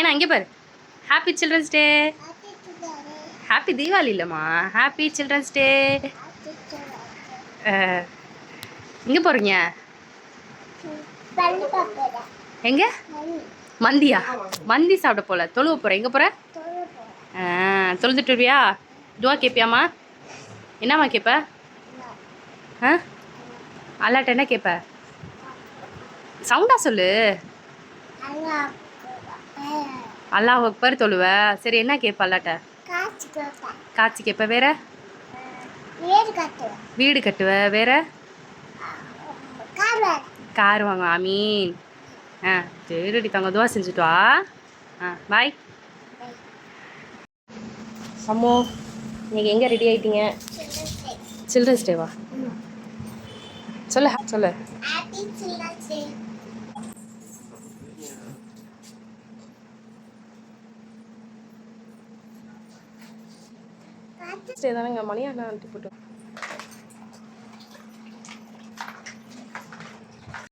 நயனா இங்கே பாரு. Happy children's day. Happy Deepavali இல்லைம்மா, ஹாப்பி சில்ட்ரன்ஸ் டே. எங்கே போகிறீங்க? எங்கே? மந்தியா? மந்தி சாப்பிட போல, தொழுவ போகிற. எங்கே போகிற? தொழுதுட்டு வருவியா? துவா கேட்பியாம்மா? என்னம்மா கேட்ப? அல்லாட்ட என்ன கேட்ப? சவுண்டா சொல்லு. அல்லாஹ் அக்பர் தொழுவ. சரி, என்ன கேட்ப அல்லாட்ட? காய்ச்சி கேட்ப. வேற? வீடு கட்டுவ. வேற? கார் வாங்க. ஆமீன். சரிடி தங்க, துவா செஞ்சுட்டு வா. பாய். அம்மோ, இன்னைக்கு எங்கே ரெடி ஆகிட்டீங்க? சில்ட்ரன்ஸ் டேவா? சொல்லு சொல்லு. தானேங்க மணியா போட்டோம்.